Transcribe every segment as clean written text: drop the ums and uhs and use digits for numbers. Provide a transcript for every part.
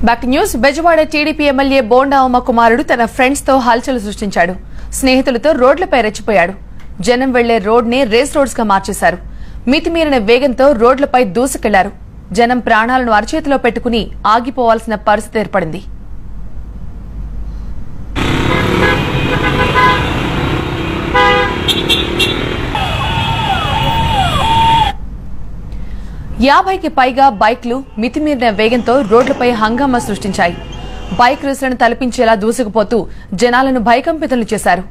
Back news Bezawada TDP MLA bonda Uma కుమారుడు తన friends తో హల్చల్ సృష్టించాడు. స్నేహితులతో రోడ్లపై రెచ్చిపోయాడు. జనం వెళ్లే రోడ్ ని రేస్ రోడ్స్ గా మార్చేశారు. మితిమీరిన వేగంతో రోడ్లపై దూసుకెళ్లారు. జనం ప్రాణాలను అరచేతిలో పెట్టుకుని ఆగిపోవాల్సిన పరిస్థితి ఏర్పడింది. యాభైకి పైగా బైక్లు మితిమీరిన వేగంతో రోడ్లపై హంగామా సృష్టించాయి. బైక్ రేసులను తలపించేలా దూసుకుపోతూ జనాలను భయకంపితులు చేశారు.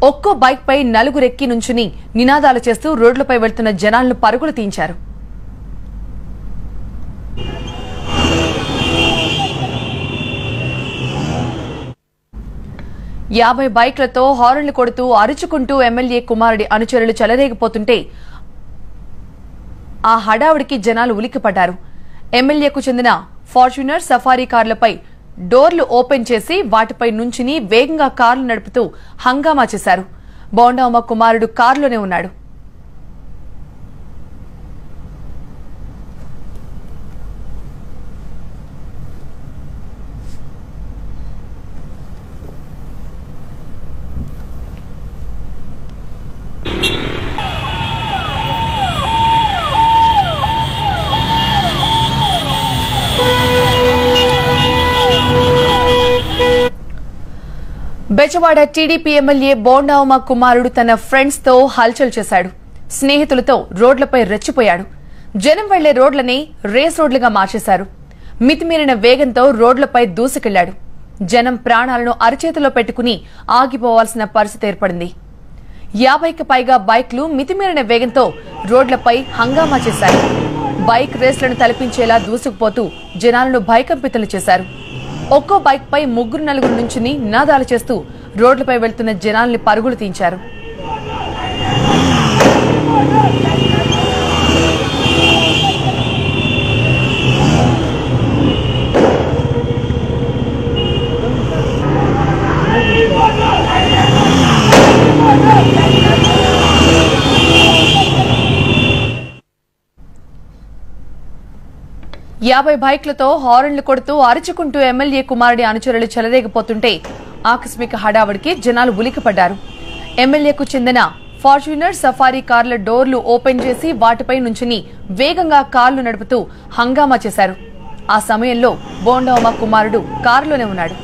ఒక్కో బైక్ పై నలుగురెక్కి నుంచుని నినాదాలు చేస్తూ రోడ్లపై వెళ్తున్న జనాలను పరుగులు తీయించారు. యాభై బైక్లతో హారన్లు కొడుతూ అరుచుకుంటూ ఎమ్మెల్యే కుమారుడి అనుచరులు చెలరేగిపోతుంటే ఆ హడావుడికి జనాలు ఉలిక్కిపడ్డారు. ఎమ్మెల్యేకు చెందిన ఫార్చ్యూనర్ సఫారీ కార్లపై డోర్లు ఓపెన్ చేసి వాటిపై నుంచుని వేగంగా కార్లు నడుపుతూ హంగామా చేశారు. బోండా ఉమ కుమారుడు కారులోనే ఉన్నాడు. బెజవాడ టీడీపీ ఎమ్మెల్యే బోండా ఉమ కుమారుడు తన ఫ్రెండ్స్ తో హల్చల్ చేశాడు. స్నేహితులతో రోడ్లపై రెచ్చిపోయాడు. జనం వెళ్లే రోడ్లని రేస్ రోడ్లుగా మార్చేశారు. మితిమీరిన వేగంతో రోడ్లపై దూసుకెళ్లాడు. జనం ప్రాణాలను అరచేతిలో పెట్టుకుని ఆగిపోవాల్సిన పరిస్థితి ఏర్పడింది. 50కి పైగా బైక్లు మితిమీరిన వేగంతో రోడ్లపై హంగామా చేశారు. బైక్ రేస్లను తలపించేలా దూసుకుపోతూ జనాలను భయకంపితులు చేశారు. ఒక్కో బైక్ పై ముగ్గురు నలుగురు నుంచుని నినాదాలు చేస్తూ రోడ్లపై వెళ్తున్న జనాల్ని పరుగులు తీయించారు. యాభై బైక్లతో హారన్లు కొడుతూ అరుచుకుంటూ ఎమ్మెల్యే కుమారుడి అనుచరులు చెలరేగిపోతుంటే ఆకస్మిక హడావుడికి జనాలు ఉలిక్కిపడ్డారు. ఎమ్మెల్యేకు చెందిన ఫార్చ్యూనర్ సఫారీ కార్ల డోర్లు ఓపెన్ చేసి వాటిపై నుంచుని వేగంగా కార్లు నడుపుతూ హంగామా చేశారు. ఆ సమయంలో బోండా ఉమ కుమారుడు కారులోనే ఉన్నాడు.